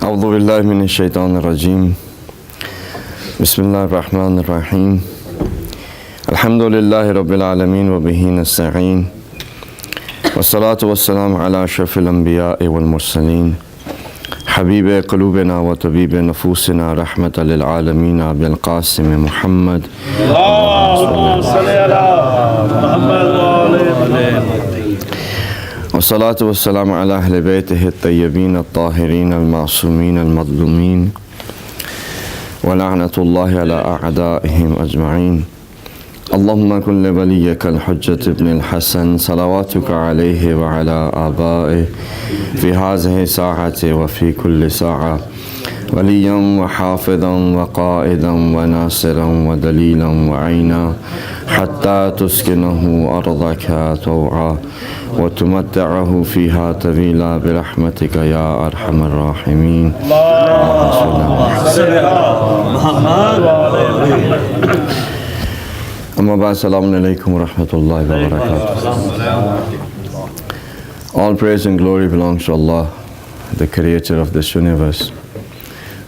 أعوذ بالله من الشيطان الرجيم بسم الله الرحمن الرحيم الحمد لله رب العالمين وبه نستعين والصلاة والسلام على أشرف الأنبياء والمرسلين حبيب قلوبنا وطبيب نفوسنا رحمة للعالمين أبي القاسم محمد اللهم صل على محمد والصلاة والسلام على أهل بيته الطيبين الطاهرين المعصومين المظلومين ولعنة الله على أعدائهم أجمعين اللهم كن لوليك الحجة ابن الحسن صلواتك عليه وعلى آبائه في هذه الساعة وفي كل ساعة وليا وحافظا وقائدا وناصرا ودليلا وعينا حتى تسكنه أرضك طوعا وتمتعه فيها طويلا برحمتك يا أرحم الراحمين. أما بعد السلام عليكم ورحمة الله وبركاته. All praise and glory belongs to Allah, the creator of this universe,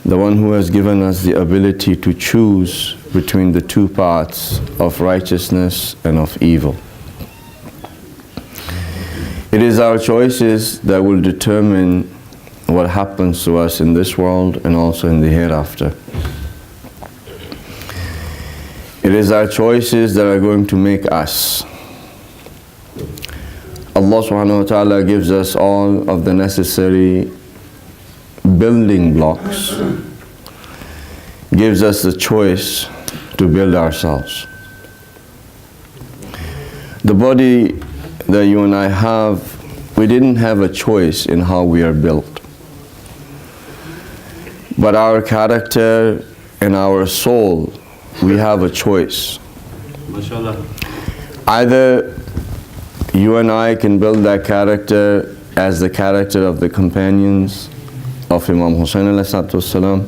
the one who has given us the ability to choose between the two paths of righteousness and of evil. It is our choices that will determine what happens to us in this world and also in the hereafter. It is our choices that are going to make us. Allah subhanahu wa ta'ala gives us all of the necessary building blocks, gives us the choice to build ourselves. The body that you and I have, we didn't have a choice in how we are built. But our character and our soul, we have a choice. Either you and I can build that character as the character of the companions of Imam Hussain ﷺ,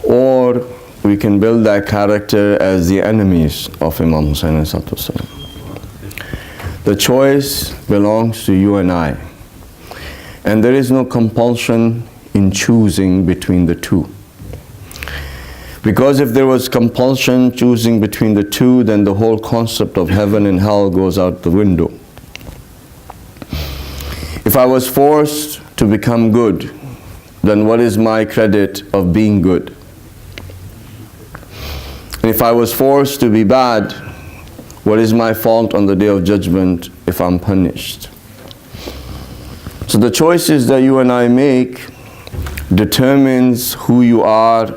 or we can build that character as the enemies of Imam Hussain ﷺ. The choice belongs to you and I. And there is no compulsion in choosing between the two. Because if there was compulsion choosing between the two, then the whole concept of heaven and hell goes out the window. If I was forced to become good, then what is my credit of being good? And if I was forced to be bad, what is my fault on the Day of Judgment if I'm punished? So the choices that you and I make determines who you are,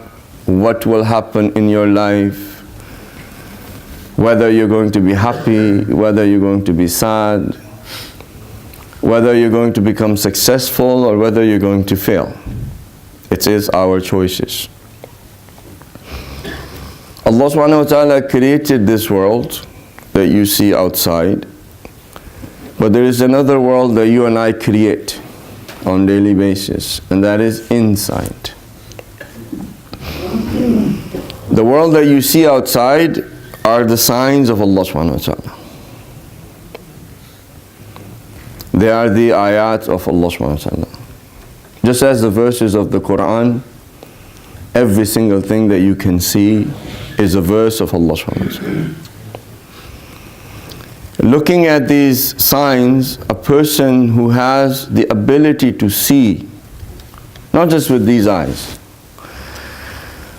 what will happen in your life, whether you're going to be happy, whether you're going to be sad, whether you're going to become successful or whether you're going to fail. It is our choices. Allah subhanahu wa ta'ala created this world that you see outside, but there is another world that you and I create on a daily basis, and that is inside. The world that you see outside are the signs of Allah subhanahu wa ta'ala. They are the ayat of Allah subhanahu wa ta'ala. Just as the verses of the Quran, every single thing that you can see is a verse of Allah subhanahu wa ta'ala. Looking at these signs, a person who has the ability to see, not just with these eyes,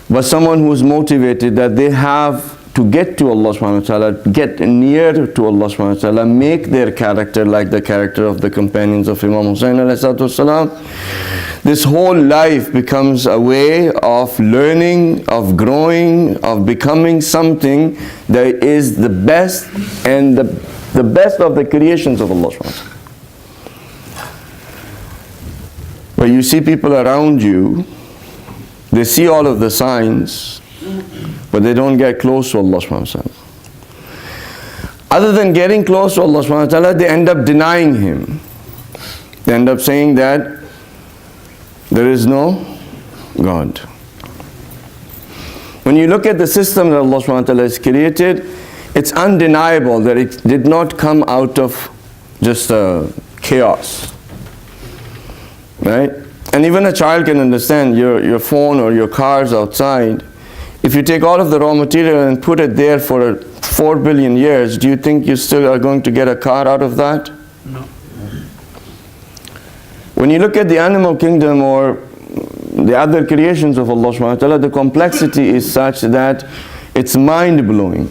but someone who is motivated that they have to get to Allah subhanahu wa ta'ala, get near to Allah subhanahu wa ta'ala, make their character like the character of the companions of Imam Hussain ﷺ. This whole life becomes a way of learning, of growing, of becoming something that is the best and the best of the creations of Allah subhanahu wa ta'ala. But you see people around you, they see all of the signs, but they don't get close to Allah subhanahu wa ta'ala. Other than getting close to Allah subhanahu wa ta'ala, they end up denying Him. They end up saying that there is no God. When you look at the system that Allah subhanahu wa ta'ala has created, it's undeniable that it did not come out of just chaos. Right? And even a child can understand your phone or your cars outside. If you take all of the raw material and put it there for 4 billion years, do you think you still are going to get a car out of that? No. When you look at the animal kingdom or the other creations of Allah subhanahu wa ta'ala, the complexity is such that it's mind-blowing.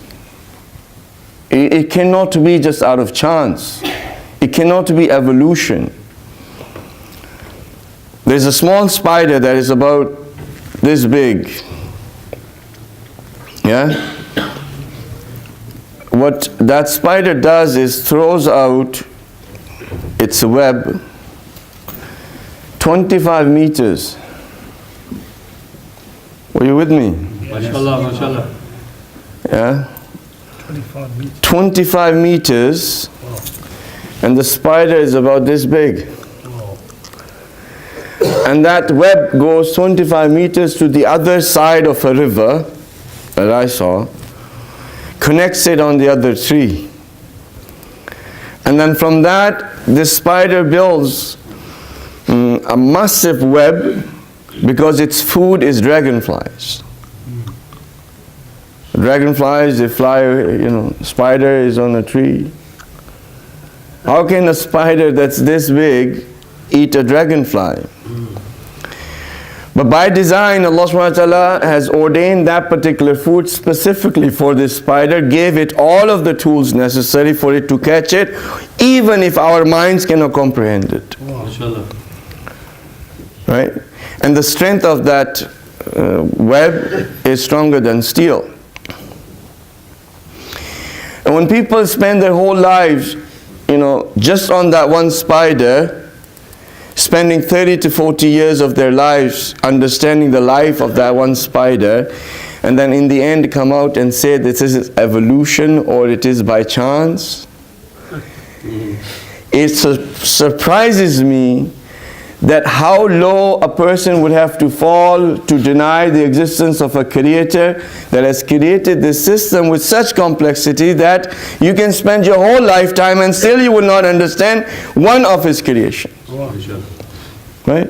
It cannot be just out of chance. It cannot be evolution. There's a small spider that is about this big. Yeah? What that spider does is throws out its web 25 meters. Were you with me? MashaAllah, MashaAllah. Yeah? 25 meters. 25 meters, and the spider is about this big. And that web goes 25 meters to the other side of a river that I saw, connects it on the other tree. And then from that, this spider builds a massive web because its food is dragonflies. Dragonflies, they fly, spider is on a tree. How can a spider that's this big eat a dragonfly? But by design, Allah subhanahu wa ta'ala has ordained that particular food specifically for this spider, gave it all of the tools necessary for it to catch it, even if our minds cannot comprehend it. MashaAllah. Right? And the strength of that web is stronger than steel. And when people spend their whole lives, just on that one spider, spending 30 to 40 years of their lives understanding the life of that one spider, and then in the end come out and say this is evolution or it is by chance, it surprises me that how low a person would have to fall to deny the existence of a creator that has created this system with such complexity that you can spend your whole lifetime and still you will not understand one of his creation. Right?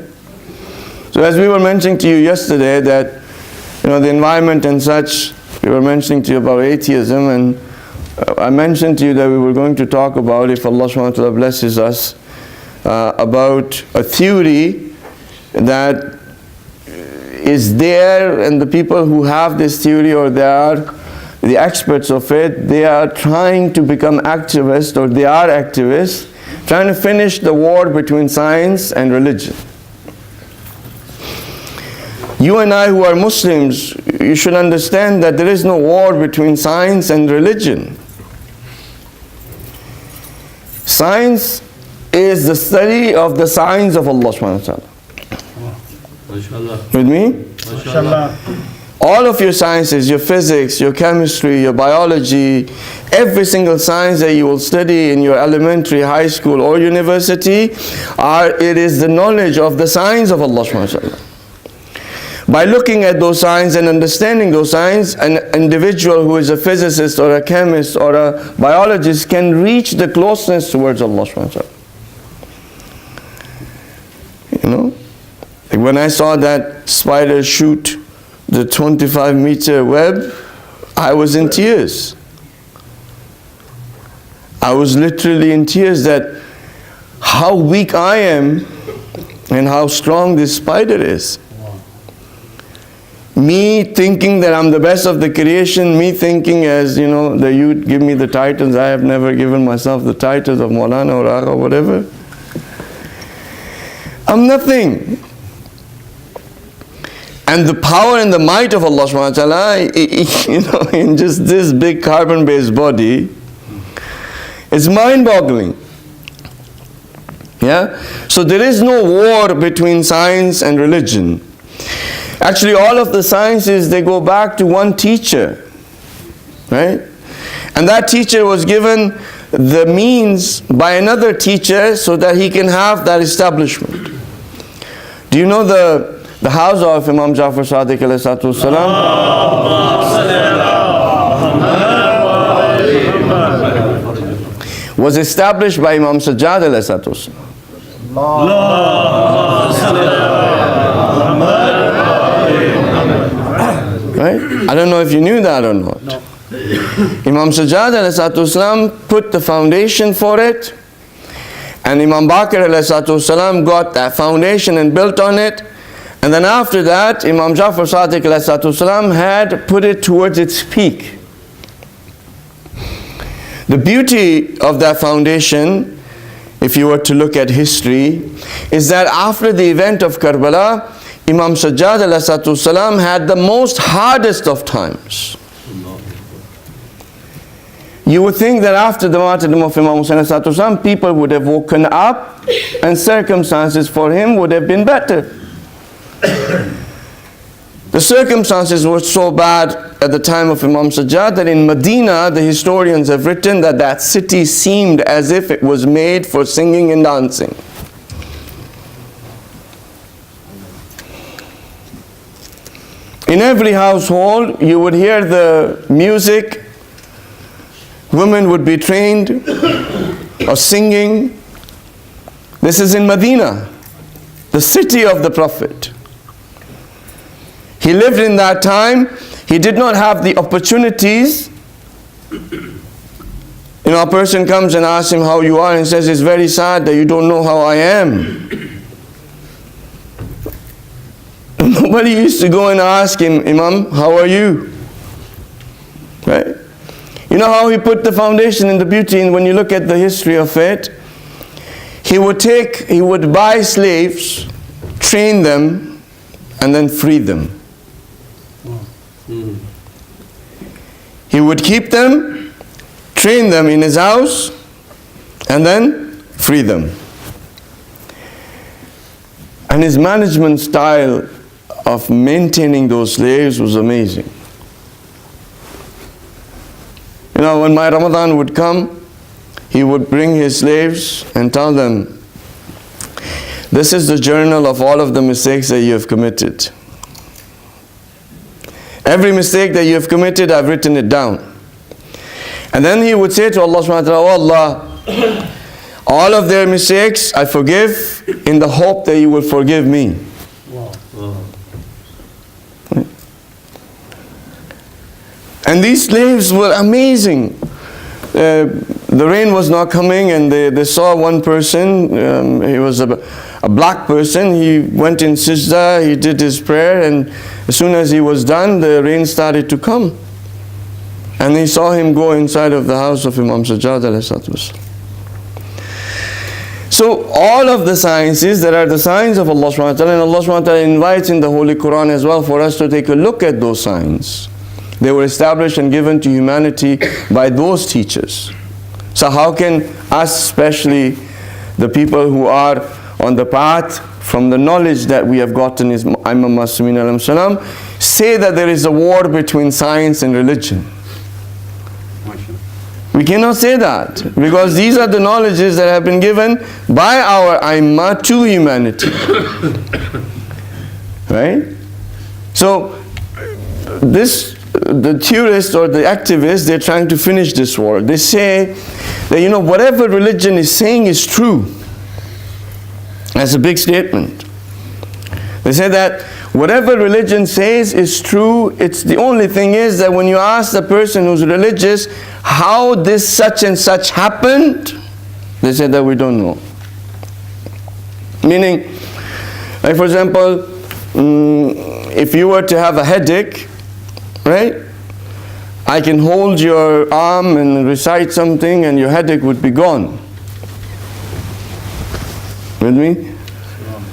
So as we were mentioning to you yesterday that the environment and such, we were mentioning to you about atheism, and I mentioned to you that we were going to talk about, if Allah subhanahu wa ta'ala blesses us, about a theory that is there, and the people who have this theory, or they are the experts of it, they are trying to become activists, or they are activists, trying to finish the war between science and religion. You and I who are Muslims, you should understand that there is no war between science and religion. Science is the study of the signs of Allah subhanahu wa ta'ala. With me? MashaAllah. All of your sciences, your physics, your chemistry, your biology, every single science that you will study in your elementary, high school or university, it is the knowledge of the signs of Allah subhanahu wa ta'ala. By looking at those signs and understanding those signs, an individual who is a physicist or a chemist or a biologist can reach the closeness towards Allah subhanahu wa ta'ala. Like when I saw that spider shoot the 25-meter web, I was in tears. I was literally in tears that how weak I am and how strong this spider is. Me thinking that I'm the best of the creation, me thinking as, that you give me the titles, I have never given myself the titles of Maulana or Agha or whatever. I'm nothing. And the power and the might of Allah subhanahu wa ta'ala, in just this big carbon-based body, is mind-boggling. Yeah? So there is no war between science and religion. Actually, all of the sciences, they go back to one teacher. Right? And that teacher was given the means by another teacher so that he can have that establishment. Do you know the house of Imam Jafar Sadiq alayhi salatu wasalam was established by Imam Sajjad alayhi salatu wasalam. I don't know if you knew that or not. No. Imam Sajjad ﷺ put the foundation for it, and Imam Baqir ﷺ got that foundation and built on it, and then after that Imam Ja'far Sadiq ﷺ had put it towards its peak. The beauty of that foundation, if you were to look at history, is that after the event of Karbala, Imam Sajjad ﷺ had the most hardest of times. You would think that after the martyrdom of Imam Hussain ﷺ, people would have woken up and circumstances for him would have been better. The circumstances were so bad at the time of Imam Sajjad that in Medina, the historians have written that that city seemed as if it was made for singing and dancing. In every household, you would hear the music. Women would be trained or singing. This is in Medina, the city of the Prophet. He lived in that time. He did not have the opportunities. You know, a person comes and asks him how you are and says, it's very sad that you don't know how I am. Nobody used to go and ask him, Imam, how are you? Right? You know how he put the foundation in the beauty, and when you look at the history of it, he would buy slaves, train them, and then free them. He would keep them, train them in his house, and then free them. And his management style of maintaining those slaves was amazing. You know, when my Ramadan would come, he would bring his slaves and tell them, this is the journal of all of the mistakes that you have committed. Every mistake that you have committed, I've written it down. And then he would say to Allah subhanahu wa ta'ala, oh Allah, all of their mistakes I forgive in the hope that you will forgive me. And these slaves were amazing. The rain was not coming, and they saw one person, he was a black person. He went in Sijda, he did his prayer, and as soon as he was done, the rain started to come. And they saw him go inside of the house of Imam Sajjad ﷺ. So all of the sciences, there are the signs of Allah subhanahu wa ta'ala, and Allah subhanahu wa ta'ala invites in the Holy Quran as well for us to take a look at those signs. They were established and given to humanity by those teachers. So how can us, especially the people who are on the path from the knowledge that we have gotten is Imam Masumeen alayhi salam, say that there is a war between science and religion? We cannot say that, because these are the knowledges that have been given by our Aimma to humanity. Right? So the theorists or the activists, they're trying to finish this war. They say that, you know, whatever religion is saying is true. That's a big statement. They say that whatever religion says is true. It's the only thing is that when you ask the person who's religious how this such and such happened, they say that we don't know. Meaning, like for example, if you were to have a headache, right? I can hold your arm and recite something and your headache would be gone. With me?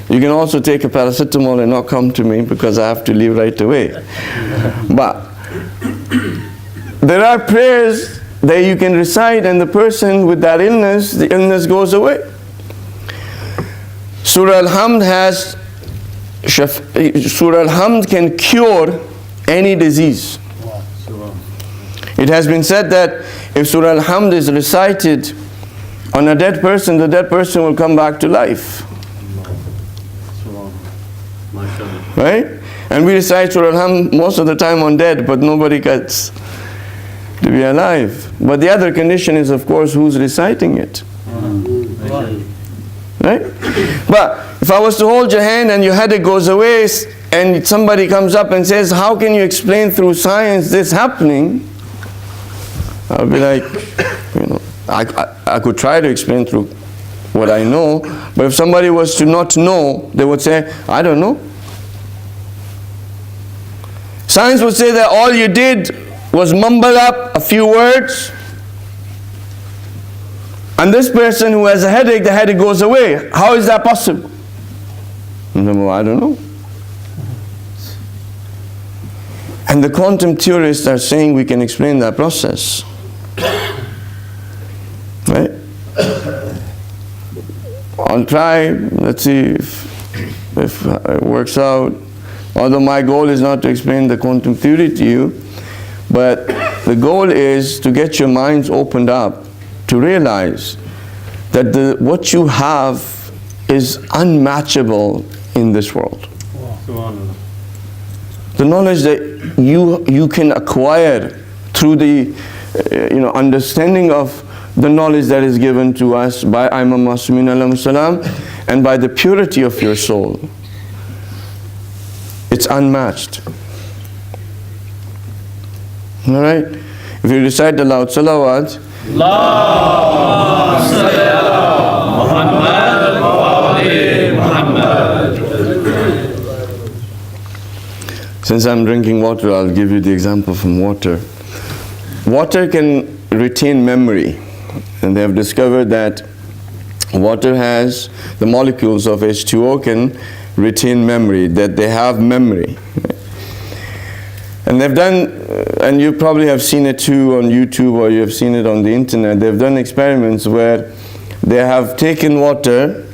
You can also take a paracetamol and not come to me because I have to leave right away. But there are prayers that you can recite and the person with that illness, the illness goes away. Surah Al-Hamd has, Surah Al-Hamd can cure any disease. It has been said that if Surah Al-Hamd is recited on a dead person, the dead person will come back to life. Right? And we recite Surah Al-Hamd most of the time on dead, but nobody gets to be alive. But the other condition is, of course, who's reciting it. Right? But If I was to hold your hand and your headache goes away, and somebody comes up and says, how can you explain through science this happening? I'll be like, you know, I could try to explain through what I know, but if somebody was to not know, they would say, I don't know. Science would say that all you did was mumble up a few words, and this person who has a headache, the headache goes away. How is that possible? I don't know. And the quantum theorists are saying we can explain that process. Right? I'll try, let's see if it works out. Although my goal is not to explain the quantum theory to you, but the goal is to get your minds opened up to realize that what you have is unmatchable in this world. The knowledge that you can acquire through the understanding of the knowledge that is given to us by Imam Masumin alayhi salam and by the purity of your soul, it's unmatched. Alright? If you recite the loud salawat, Allahumma salli ala Muhammad wa ali Muhammad. Since I'm drinking water, I'll give you the example from water. Water can retain memory, and they have discovered that water has, the molecules of H2O can retain memory, that they have memory. And they've done, and you probably have seen it too on YouTube or you have seen it on the internet, they've done experiments where they have taken water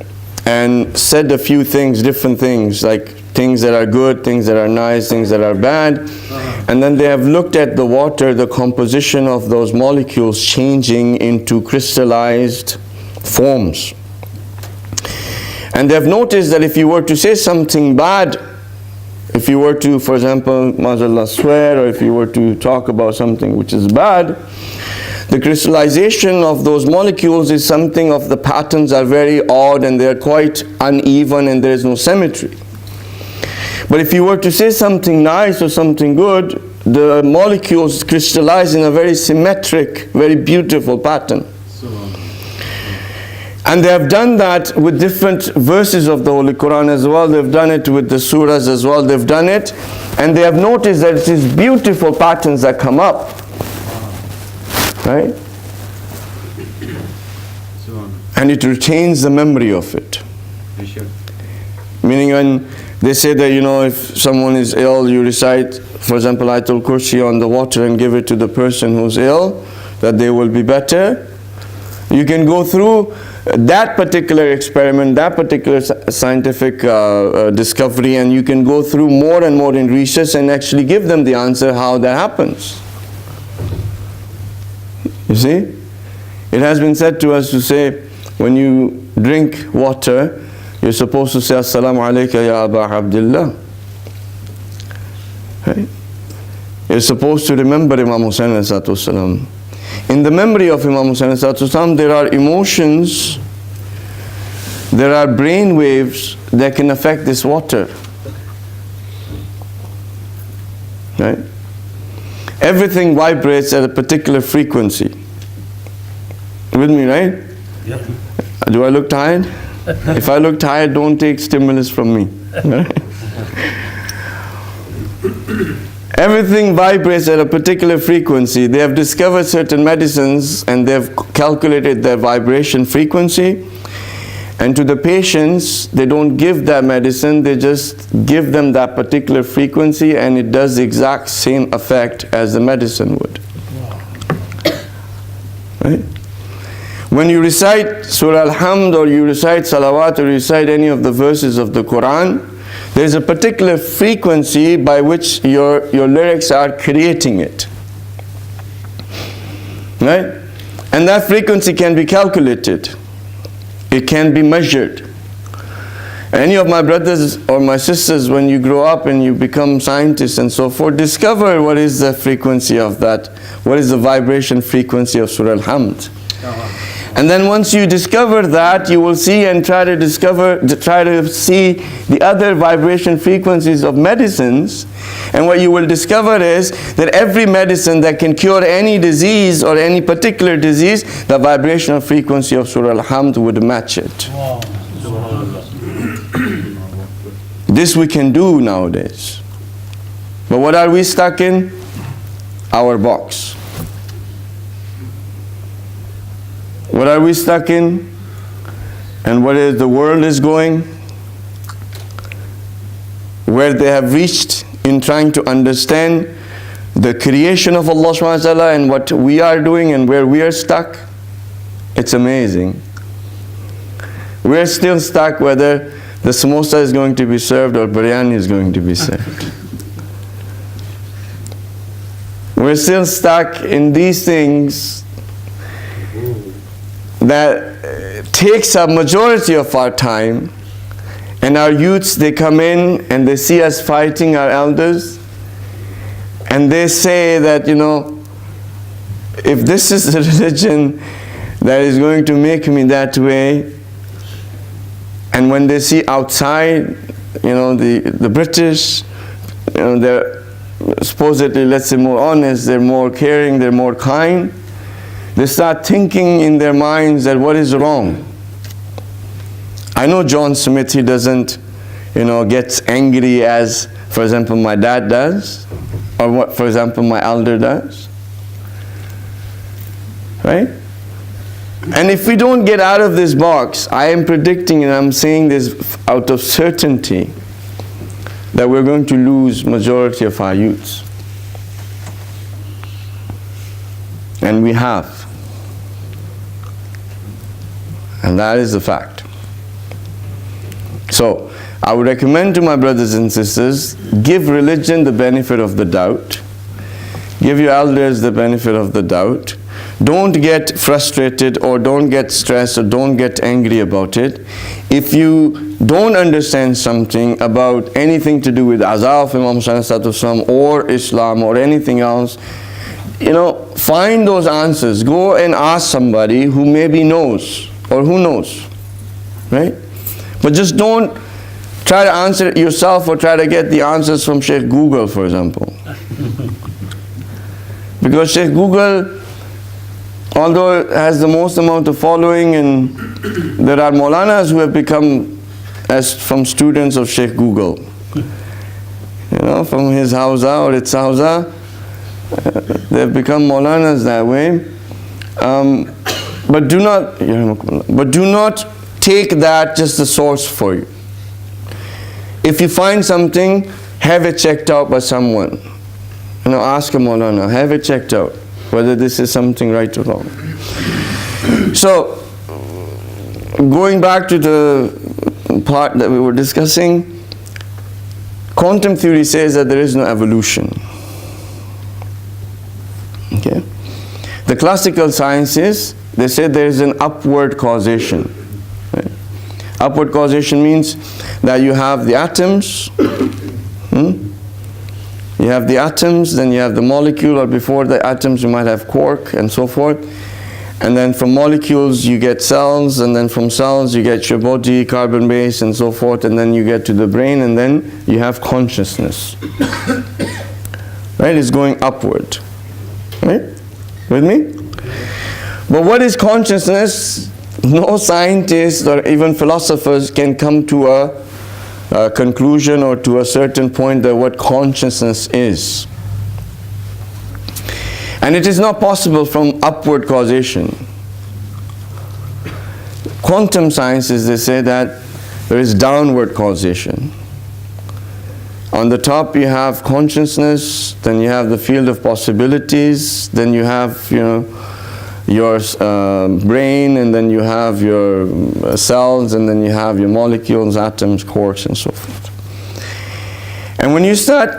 and said a few things, different things, like things that are good, things that are nice, things that are bad. And then they have looked at the water, the composition of those molecules changing into crystallized forms. And they've noticed that if you were to say something bad, if you were to, for example, MAJLIS swear, or if you were to talk about something which is bad, the crystallization of those molecules is something of the patterns are very odd and they're quite uneven and there is no symmetry. But if you were to say something nice or something good, the molecules crystallize in a very symmetric, very beautiful pattern. And they have done that with different verses of the Holy Quran as well. They've done it with the surahs as well. They've done it. And they have noticed that it is beautiful patterns that come up. Right? And it retains the memory of it. Meaning when they say that, if someone is ill, you recite, for example, Ayatul Kursi on the water and give it to the person who's ill, that they will be better. You can go through that particular experiment, that particular scientific discovery, and you can go through more and more in research and actually give them the answer how that happens. You see? It has been said to us to say, when you drink water, you're supposed to say, Assalamu alayka ya Aba Abdullah. Right? You're supposed to remember Imam Hussain alayhi salatu wasalam. In the memory of Imam Hussain alayhi salatu wasalam, there are emotions, there are brain waves that can affect this water. Right? Everything vibrates at a particular frequency. With me, right? Yeah. Do I look tired? If I look tired, don't take stimulus from me. Everything vibrates at a particular frequency. They have discovered certain medicines and they've calculated their vibration frequency. And to the patients, they don't give that medicine, they just give them that particular frequency and it does the exact same effect as the medicine would. Right? When you recite Surah Al-Hamd or you recite Salawat or you recite any of the verses of the Quran, there is a particular frequency by which your lyrics are creating it. Right? And that frequency can be calculated. It can be measured. Any of my brothers or my sisters, when you grow up and you become scientists and so forth, discover what is the frequency of that, what is the vibration frequency of Surah Al-Hamd. And then once you discover that, you will see and try to see the other vibration frequencies of medicines. And what you will discover is that every medicine that can cure any disease or any particular disease, the vibrational frequency of Surah Al-Hamd would match it. Wow. This we can do nowadays. But what are we stuck in? Our box. What are we stuck in? And where the world is going? Where they have reached in trying to understand the creation of Allah subhanahu wa ta'ala and what we are doing and where we are stuck. It's amazing. We are still stuck whether the samosa is going to be served or biryani is going to be served. We're still stuck in these things that takes a majority of our time, and our youths, they come in and they see us fighting our elders, and they say that, you know, if this is a religion that is going to make me that way, and when they see outside, you know, the British, you know, they're supposedly, let's say, more honest, they're more caring, they're more kind, they start thinking in their minds that what is wrong. I know John Smith, he doesn't, you know, gets angry as, for example, my dad does, or what, for example, my elder does. Right? And if we don't get out of this box, I am predicting, and I'm saying this out of certainty, that we're going to lose majority of our youths. And we have. And that is the fact. So, I would recommend to my brothers and sisters, give religion the benefit of the doubt. Give your elders the benefit of the doubt. Don't get frustrated or don't get stressed or don't get angry about it. If you don't understand something about anything to do with Azaa of Imam Hussain or Islam or anything else, you know, find those answers. Go and ask somebody who maybe knows or who knows, right? But just don't try to answer it yourself or try to get the answers from Sheikh Google, for example. Because Sheikh Google, although it has the most amount of following, and there are Maulanas who have become as from students of Sheikh Google. You know, from his Hausa or its Hausa, they've become Maulanas that way. But do not take that just the source for you. If you find something, have it checked out by someone. You know, ask a Maulana, have it checked out, whether this is something right or wrong. So, going back to the part that we were discussing, quantum theory says that there is no evolution. Okay? The classical sciences, they say there is an upward causation. Right? Upward causation means that you have the atoms, you have the atoms, then you have the molecule, or before the atoms you might have quark and so forth. And then from molecules you get cells, and then from cells you get your body, carbon base and so forth, and then you get to the brain, and then you have consciousness. Right? It's going upward. Right? With me? But what is consciousness? No scientists or even philosophers can come to a conclusion or to a certain point that what consciousness is. And it is not possible from upward causation. Quantum sciences, they say that there is downward causation. On the top you have consciousness, then you have the field of possibilities, then you have, you know, your brain, and then you have your cells, and then you have your molecules, atoms, quarks, and so forth. And when you start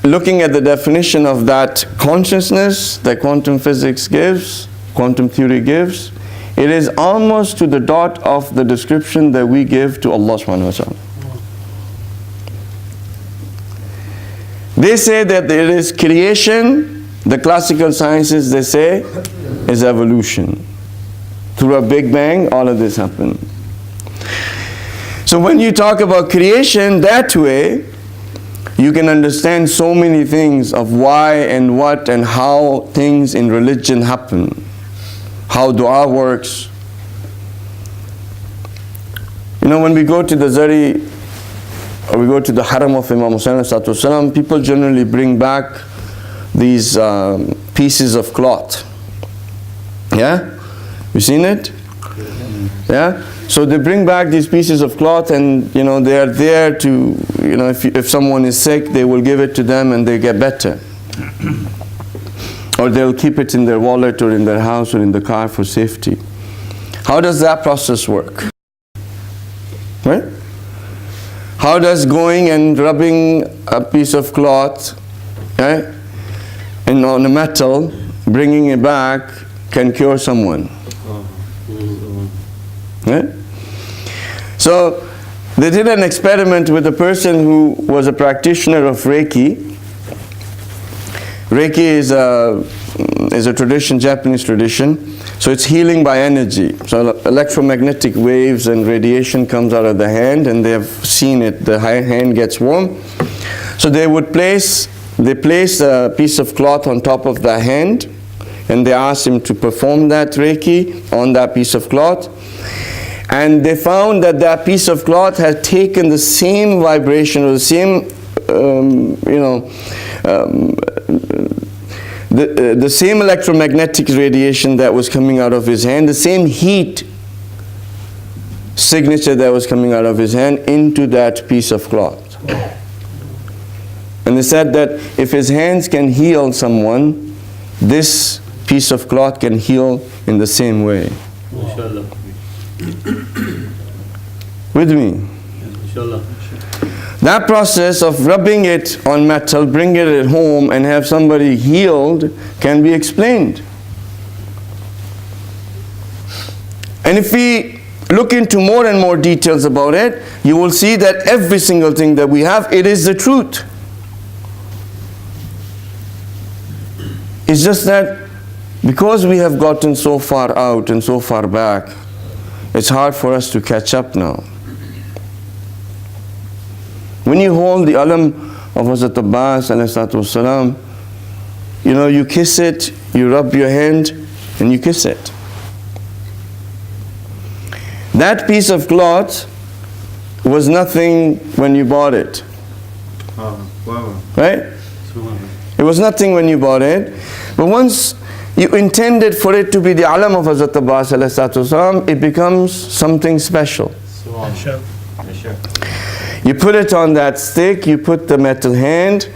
looking at the definition of that consciousness that quantum physics gives, quantum theory gives, it is almost to the dot of the description that we give to Allah subhanahu wa ta'ala. They say that there is creation. The classical sciences, they say, is evolution. through a big bang, all of this happened. So when you talk about creation that way, you can understand so many things of why and what and how things in religion happen, how dua works. You know, when we go to the Zari, or we go to the Haram of Imam Hussain, people generally bring back these pieces of cloth. Yeah? You seen it? Yeah? So they bring back these pieces of cloth, and you know, they are there to, you know, if someone is sick, they will give it to them and they get better. Or they'll keep it in their wallet or in their house or in the car for safety. How does that process work? Right? How does going and rubbing a piece of cloth, right, and on a metal, bringing it back, can cure someone? Right? So they did an experiment with a person who was a practitioner of Reiki. Reiki is a tradition, Japanese tradition. So it's healing by energy. So electromagnetic waves and radiation comes out of the hand, and they have seen it. The hand gets warm. So they place a piece of cloth on top of the hand, and they asked him to perform that Reiki on that piece of cloth. And they found that that piece of cloth had taken the same vibration, or the same, the same electromagnetic radiation that was coming out of his hand, the same heat signature that was coming out of his hand into that piece of cloth. And they said that if his hands can heal someone, this piece of cloth can heal in the same way. Inshallah. With me? Inshallah. That process of rubbing it on metal, bring it at home and have somebody healed can be explained. And if we look into more and more details about it, you will see that every single thing that we have, it is the truth. It's just that because we have gotten so far out and so far back, it's hard for us to catch up now. When you hold the alam of Hazrat Abbas ﷺ, you know, you kiss it, you rub your hand, and you kiss it. That piece of cloth was nothing when you bought it. Right? It was nothing when you bought it. But once you intended for it to be the alam of Hazrat Abbas ﷺ, it becomes something special. You put it on that stick, you put the metal hand,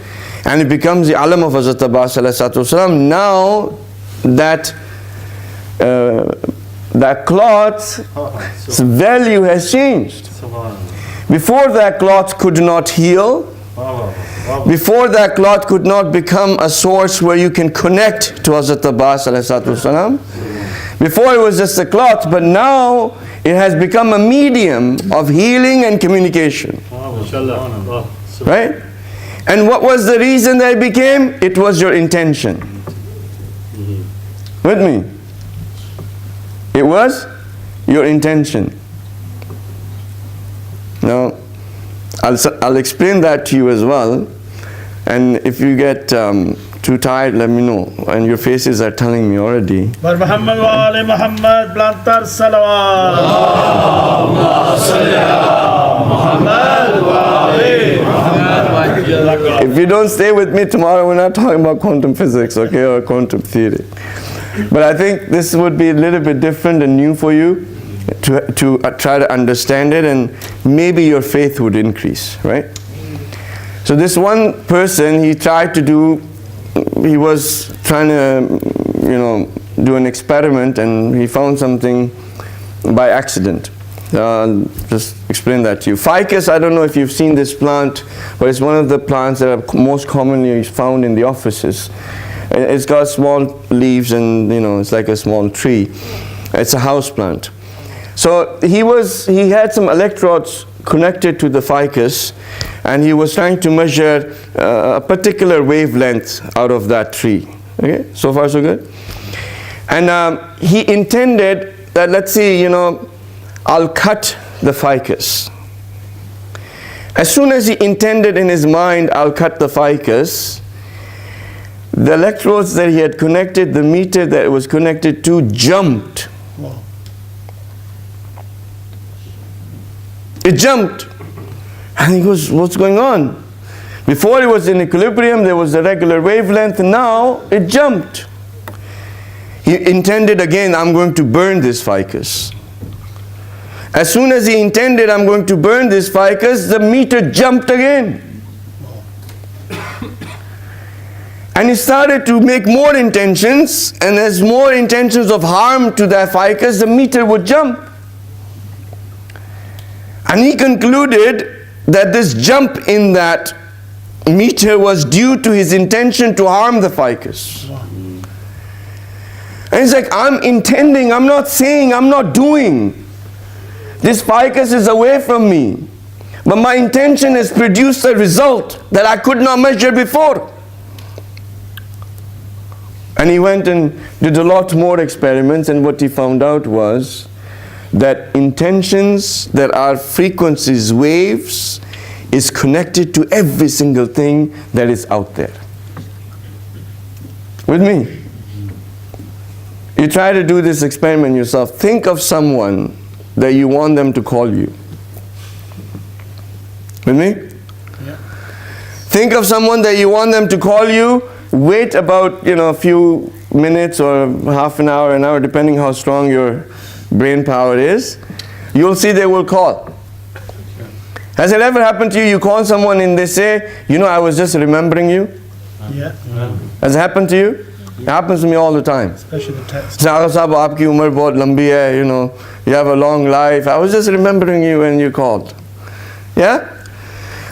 and it becomes the alam of Hazrat Abbas ﷺ. Now that cloth's value has changed. Before that cloth could not heal, before that cloth could not become a source where you can connect to Hazrat Abbas ﷺ. Before it was just a cloth, but now it has become a medium of healing and communication. Right? And what was the reason that it became? It was your intention. With me? It was your intention. Now, I'll explain that to you as well. And if you get too tired, let me know. And your faces are telling me already. Muhammad wa ali Muhammad, plantar salawat. If you don't stay with me tomorrow, we're not talking about quantum physics, okay, or quantum theory. But I think this would be a little bit different and new for you to try to understand it, and maybe your faith would increase, right? So this one person, he was trying to, do an experiment, and he found something by accident. I'll just explain that to you. Ficus, I don't know if you've seen this plant, but it's one of the plants that are most commonly found in the offices. It's got small leaves, and it's like a small tree. It's a house plant. So he had some electrodes connected to the ficus, and he was trying to measure a particular wavelength out of that tree. Okay, so far so good. And he intended that, let's see, I'll cut the ficus. As soon as he intended in his mind, I'll cut the ficus, the electrodes that he had connected, the meter that it was connected to, jumped. Wow. It jumped. And he goes, what's going on? Before it was in equilibrium, there was a regular wavelength, now it jumped. He intended again, I'm going to burn this ficus. As soon as he intended, I'm going to burn this ficus, the meter jumped again. And he started to make more intentions, and as more intentions of harm to that ficus, the meter would jump. And he concluded that this jump in that meter was due to his intention to harm the ficus. And he's like, I'm intending, I'm not saying, I'm not doing. This ficus is away from me. But my intention has produced a result that I could not measure before. And he went and did a lot more experiments, and what he found out was that intentions that are frequencies, waves, is connected to every single thing that is out there. With me? You try to do this experiment yourself. Think of someone that you want them to call you. With me? Yeah. Think of someone that you want them to call you. Wait about a few minutes or half an hour, depending how strong your brain power is. You'll see they will call. Has it ever happened to you? You call someone and they say, I was just remembering you. Yeah. Has it happened to you? It happens to me all the time. Especially the text. Zahra sahab, aapki umar bahut lambi hai, you have a long life. I was just remembering you when you called. Yeah?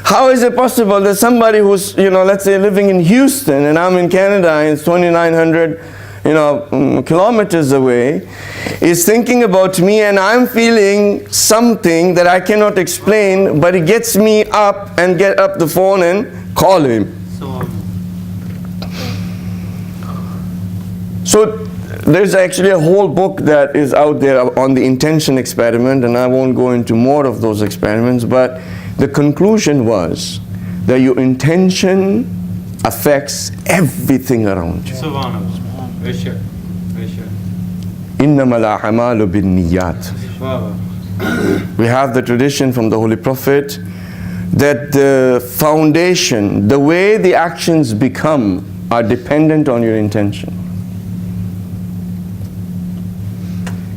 How is it possible that somebody who's, let's say living in Houston and I'm in Canada and it's 2,900, kilometers away, is thinking about me and I'm feeling something that I cannot explain, but it gets me up and get up the phone and call him. So there's actually a whole book that is out there on the intention experiment, and I won't go into more of those experiments, but the conclusion was that your intention affects everything around you. Subhanallah. Very sure. Very sure. إِنَّمَا الْأَعْمَالُ بِالنِّيَّاتِ. Wow. We have the tradition from the Holy Prophet that the foundation, the way the actions become, are dependent on your intention.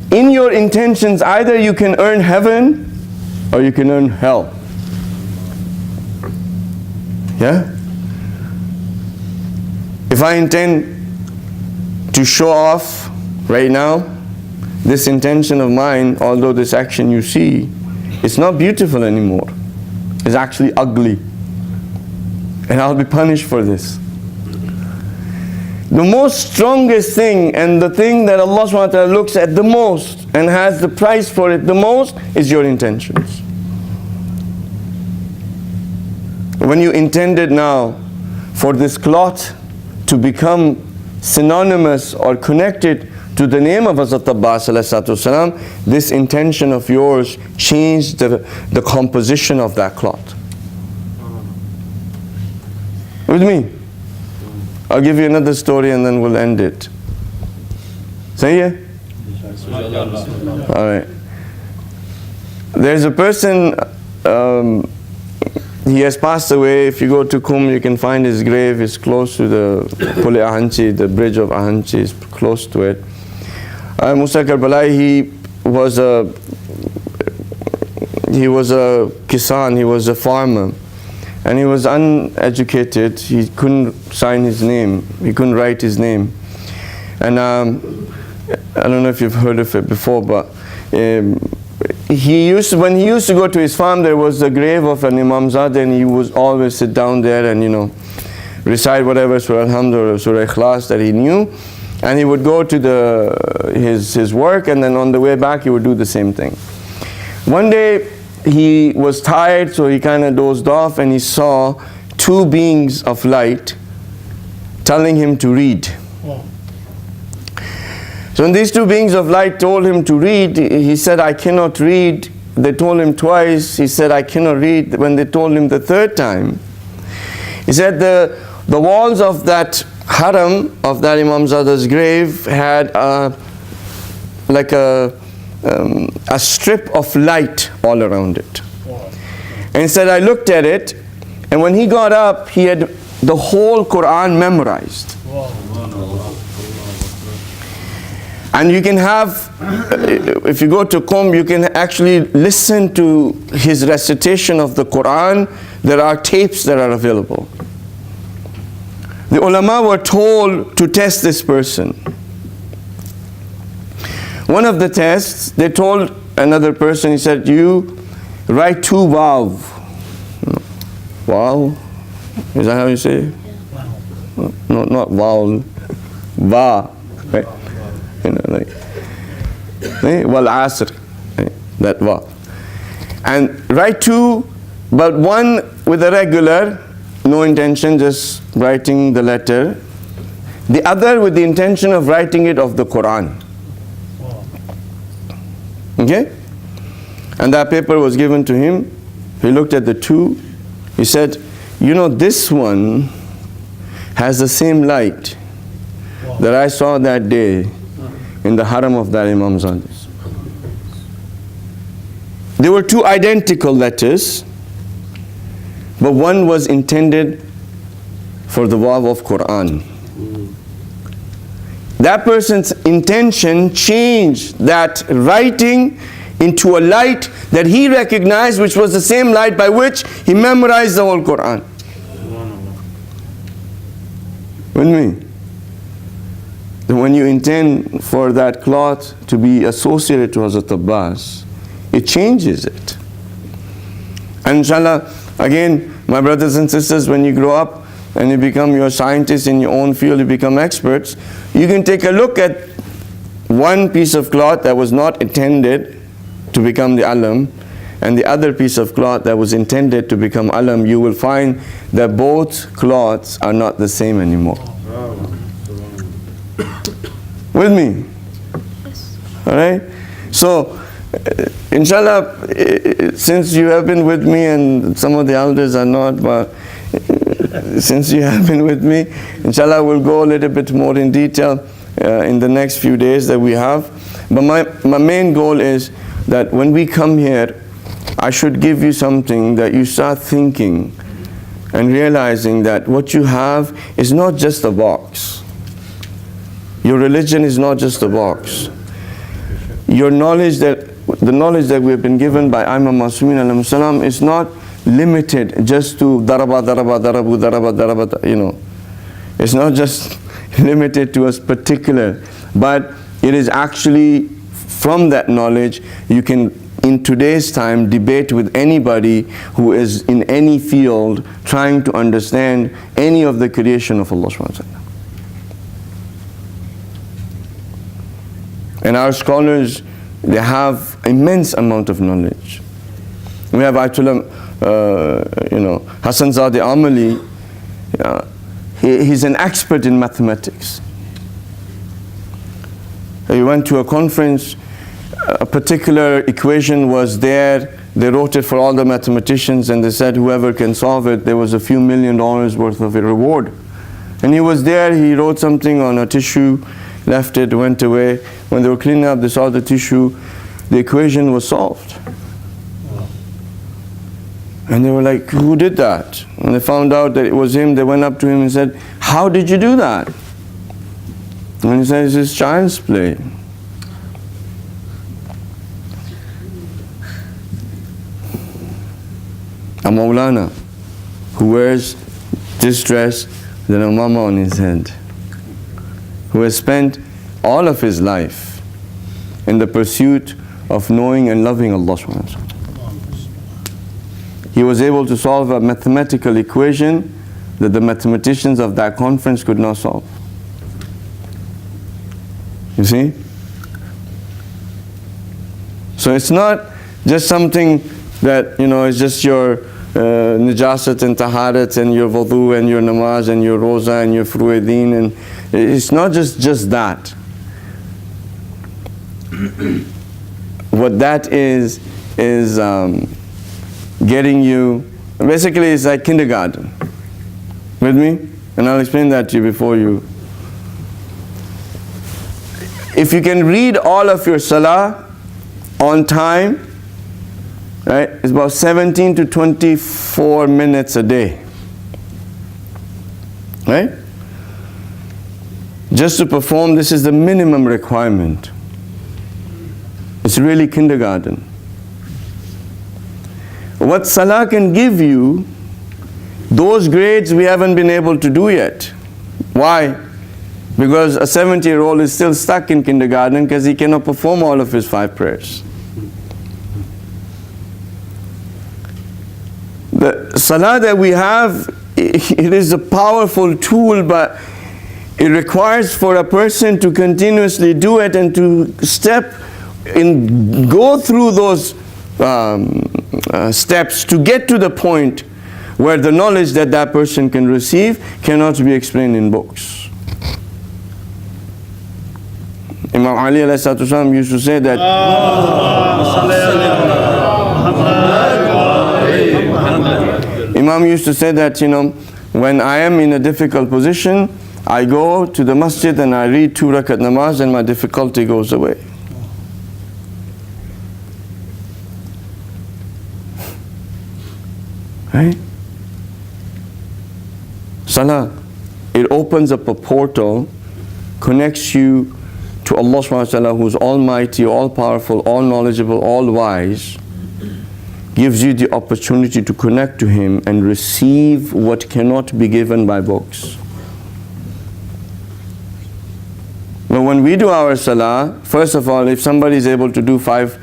In your intentions, either you can earn heaven or you can earn hell. Yeah? If I intend to show off right now, this intention of mine, although this action you see, it's not beautiful anymore. It's actually ugly. And I'll be punished for this. The most strongest thing, and the thing that Allah subhanahu wa ta'ala looks at the most and has the price for it the most, is your intentions. When you intended now for this cloth to become synonymous or connected to the name of Hazrat Abbas alayhi salatu, this intention of yours changed the composition of that cloth. With me? I'll give you another story and then we'll end it. Say yeah? Alright. There's a person, he has passed away. If you go to Kum, you can find his grave. It's close to the Pule Ahanchi, the bridge of Ahanchi is close to it. Musa Karbalai, he was a kisan, he was a farmer. And he was uneducated. He couldn't sign his name. He couldn't write his name. And I don't know if you've heard of it before, but when he used to go to his farm, there was the grave of an Imamzadeh, and he would always sit down there and recite whatever Surah Al-Hamd or Surah Ikhlas that he knew. And he would go to his work, and then on the way back he would do the same thing. One day he was tired, so he kind of dozed off, and he saw two beings of light telling him to read. Wow. So when these two beings of light told him to read, he said, I cannot read. They told him twice, he said, I cannot read. When they told him the third time, he said the walls of that haram, of that Imamzada's grave, had like a strip of light all around it. And he said, I looked at it, and when he got up, he had the whole Quran memorized. And you can have, if you go to Qom, you can actually listen to his recitation of the Quran. There are tapes that are available. The ulama were told to test this person. One of the tests, they told another person, he said, you write 2 waw. Wow? Is that how you say it? No, not vowel. Va. Right? You know, like, wal asr. That va. And write 2, but 1 with a regular, no intention, just writing the letter. The other with the intention of writing it of the Quran. Okay? And that paper was given to him. He looked at the 2. He said, you know, this one has the same light that I saw that day in the haram of that Imamzada. There were 2 identical letters, but one was intended for the waw of Quran. That person's intention changed that writing into a light that he recognized, which was the same light by which he memorized the whole Quran. With me? When you intend for that cloth to be associated to Hazrat Abbas, it changes it. And inshallah, again, my brothers and sisters, when you grow up and you become your scientists in your own field, you become experts, you can take a look at one piece of cloth that was not intended to become the alam, and the other piece of cloth that was intended to become alam. You will find that both cloths are not the same anymore. With me? Alright? So, inshallah, since you have been with me, and some of the elders are not, but since you have been with me, inshallah, we'll go a little bit more in detail in the next few days that we have. But my main goal is that when we come here, I should give you something that you start thinking and realizing that what you have is not just a box. Your religion is not just a box. Your knowledge, the knowledge that we have been given by Imam Masumin alayhi salam, is not limited just to daraba, daraba, darabu, daraba, daraba, you know. It's not just limited to a particular, but it is actually from that knowledge you can, in today's time, debate with anybody who is in any field trying to understand any of the creation of Allah subhanahu wa ta'ala. And our scholars, they have immense amount of knowledge. We have Ayatollah, Hassan Zade Amali. He's an expert in mathematics. He went to a conference, a particular equation was there, they wrote it for all the mathematicians, and they said whoever can solve it, there was a few $1 million worth of a reward. And he was there, he wrote something on a tissue, left it, went away. When they were cleaning up, they saw the tissue, the equation was solved. And they were like, who did that? When they found out that it was him, they went up to him and said, how did you do that? And he said, it's just child's play. A Maulana who wears this dress with an umama on his head, who has spent all of his life in the pursuit of knowing and loving Allah subhanahu wa ta'ala. He was able to solve a mathematical equation that the mathematicians of that conference could not solve. You see? So it's not just something that, it's just your najasat and taharat and your wudu and your namaz and your roza and your fruedin, and it's not just that. what that is getting you, basically it's like kindergarten. With me? And I'll explain that to you before you. If you can read all of your salah on time, right, it's about 17 to 24 minutes a day. Right? Just to perform, this is the minimum requirement. It's really kindergarten. What salah can give you, those grades we haven't been able to do yet. Why? Because a 70-year-old is still stuck in kindergarten because he cannot perform all of his 5 prayers. The salah that we have, it is a powerful tool, but it requires for a person to continuously do it and to go through those steps to get to the point where the knowledge that that person can receive cannot be explained in books. Imam Ali ﷺ used to say that Imam used to say that, you know, when I am in a difficult position, I go to the masjid and I read 2 rakat namaz and my difficulty goes away. Right? Salah, it opens up a portal, connects you to Allah subhanahu wa ta'ala, who's almighty, all powerful, all knowledgeable, all wise, gives you the opportunity to connect to Him and receive what cannot be given by books. But when we do our salah, first of all, if somebody is able to do 5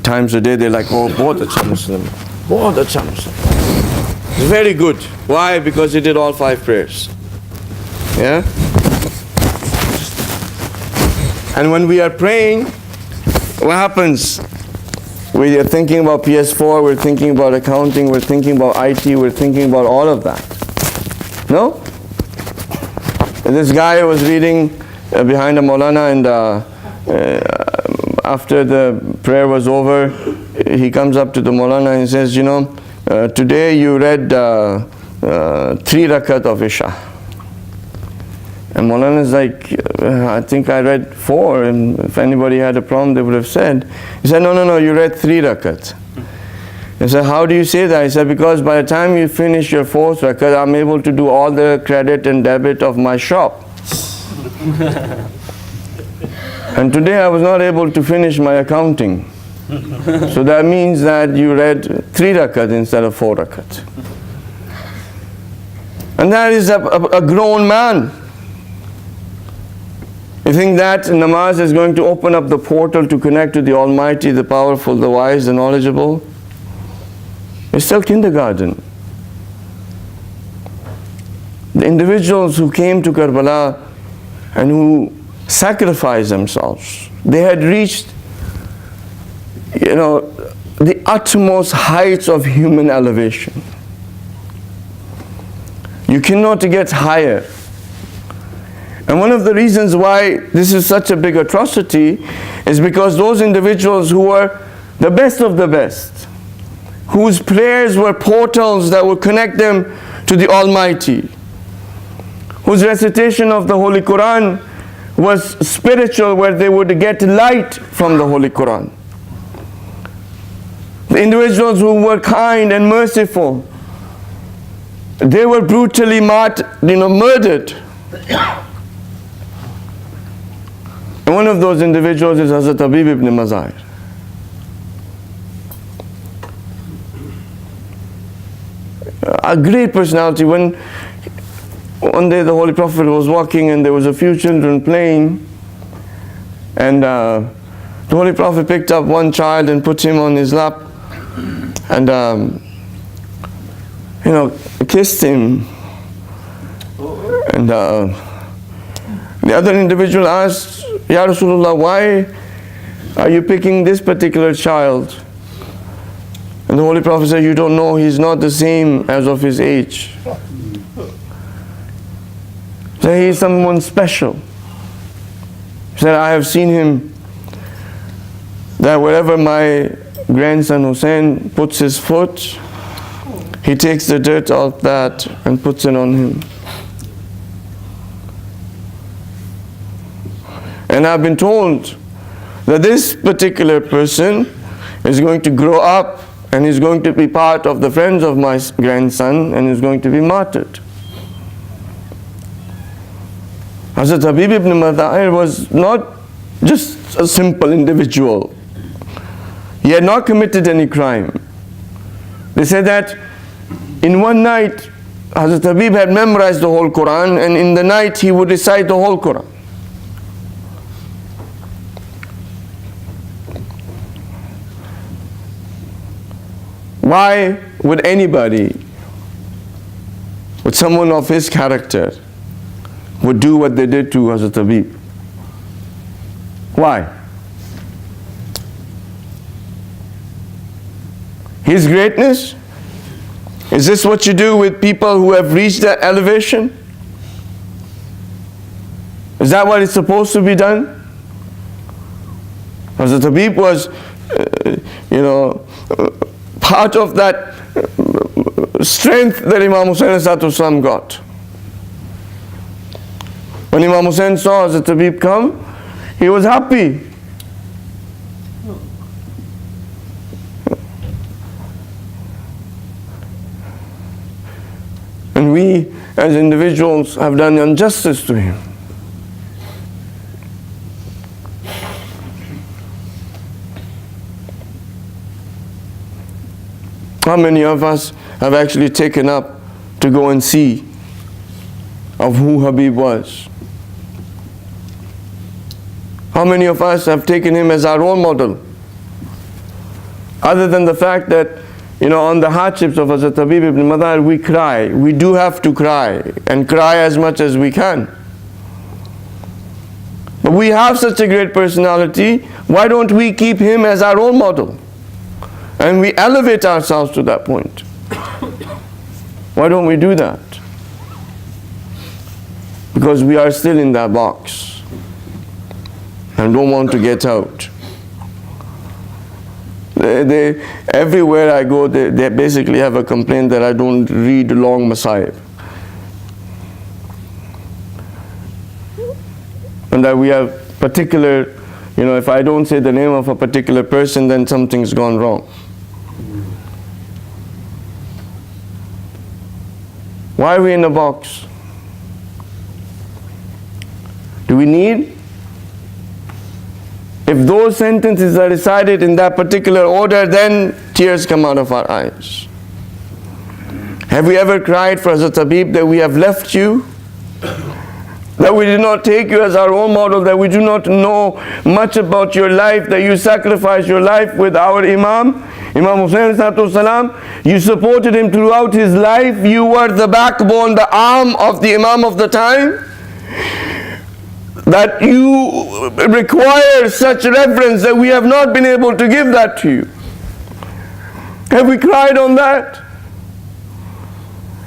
times a day, they're like, oh, bahut acha Muslim, bahut acha Muslim. It's very good. Why? Because he did all 5 prayers. Yeah? And when we are praying, what happens? We are thinking about PS4, we're thinking about accounting, we're thinking about IT, we're thinking about all of that. No? And this guy was reading behind a Maulana, and after the prayer was over, he comes up to the Maulana and says, you know, today you read 3 rakat of Isha. And Maulana is like, I think I read 4, and if anybody had a problem they would have said. He said, no, you read 3 rakat. He said, how do you say that? He said, because by the time you finish your 4th rakat, I'm able to do all the credit and debit of my shop. And today I was not able to finish my accounting. So that means that you read 3 rakat instead of 4 rakat. And that is a grown man. You think that namaz is going to open up the portal to connect to the Almighty, the powerful, the wise, the knowledgeable? It's still kindergarten. The individuals who came to Karbala and who sacrificed themselves, they had reached, you know, the utmost heights of human elevation. You cannot get higher. And one of the reasons why this is such a big atrocity is because those individuals who were the best of the best, whose prayers were portals that would connect them to the Almighty, whose recitation of the Holy Quran was spiritual, where they would get light from the Holy Quran. The individuals who were kind and merciful, they were brutally murdered. And one of those individuals is Hazrat Habib ibn Mazahir. A great personality. When one day the Holy Prophet was walking and there was a few children playing, and the Holy Prophet picked up one child and put him on his lap and kissed him. And the other individual asked, Ya Rasulullah, why are you picking this particular child? And the Holy Prophet said, you don't know, he's not the same as of his age. So he is someone special. He said, I have seen him that wherever my grandson Hussein puts his foot, he takes the dirt off that and puts it on him. And I've been told that this particular person is going to grow up and is going to be part of the friends of my grandson and is going to be martyred. Hazrat Habib ibn Madahir was not just a simple individual. He had not committed any crime. They said that in one night, Hazrat Habib had memorized the whole Quran, and in the night he would recite the whole Quran. Why would anybody, with someone of his character, would do what they did to Hazrat Habib? Why? His greatness? Is this what you do with people who have reached that elevation? Is that what is supposed to be done? Hazrat Habib was, part of that strength that Imam Hussain got. When Imam Hussain saw Hazrat Habib come, he was happy. And we as individuals have done injustice to him. How many of us have actually taken up to go and see of who Habib was? How many of us have taken him as our role model? Other than the fact that, on the hardships of Hazrat Habib ibn Madahir, we cry. We do have to cry, and cry as much as we can. But we have such a great personality, why don't we keep him as our role model? And we elevate ourselves to that point. Why don't we do that? Because we are still in that box and don't want to get out. Everywhere I go, they basically have a complaint that I don't read long Masahib. And that we have particular, if I don't say the name of a particular person, then something's gone wrong. Why are we in a box? Do we need? If those sentences are recited in that particular order, then tears come out of our eyes. Have we ever cried for Hazrat Habib that we have left you? That we did not take you as our role model, that we do not know much about your life, that you sacrificed your life with our Imam Hussain salam. You supported him throughout his life. You were the backbone, the arm of the Imam of the time. That you require such reverence that we have not been able to give that to you. Have we cried on that?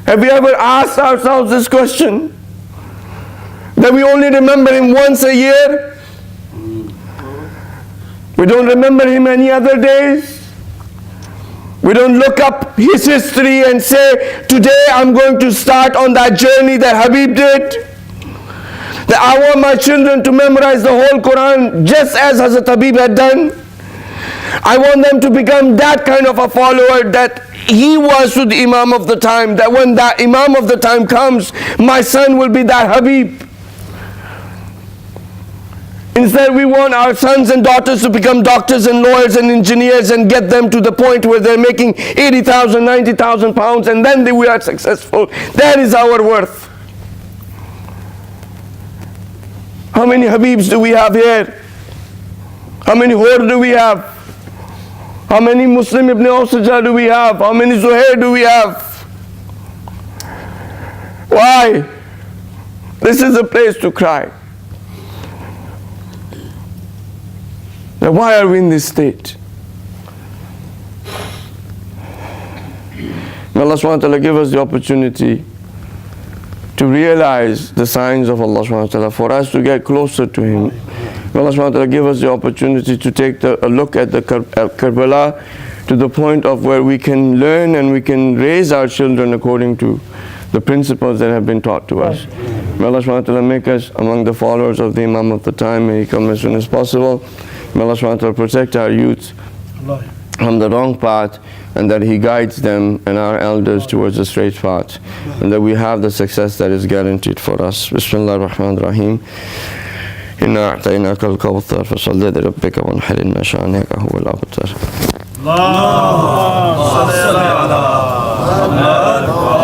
Have we ever asked ourselves this question? That we only remember him once a year? We don't remember him any other days? We don't look up his history and say, today I'm going to start on that journey that Habib did? That I want my children to memorize the whole Quran just as Hazrat Habib had done. I want them to become that kind of a follower that he was to the Imam of the time, that when that Imam of the time comes, my son will be that Habib. Instead, we want our sons and daughters to become doctors and lawyers and engineers and get them to the point where they're making 80,000, 90,000 pounds, and then we are successful. That is our worth. How many Habibs do we have here? How many Hur do we have? How many Muslim Ibn Awsaja do we have? How many Zuhair do we have? Why? This is a place to cry. Now, why are we in this state? May Allah subhanahu wa ta'ala give us the opportunity to realize the signs of Allah subhanahu wa ta'ala, for us to get closer to Him, May Allah subhanahu wa ta'ala give us the opportunity to take a look at the Karbala to the point of where we can learn and we can raise our children according to the principles that have been taught to us. May Allah subhanahu wa ta'ala make us among the followers of the Imam of the time. May he come as soon as possible. May Allah subhanahu wa ta'ala protect our youth from the wrong path, and that He guides them and our elders towards the straight path, and that we have the success that is guaranteed for us. Bismillah ar-Rahman ar-Rahim. إنا أعطيناك الكوثر فصل لربك وانحر إن شانئك هو الأبتر. اللهم صل على محمد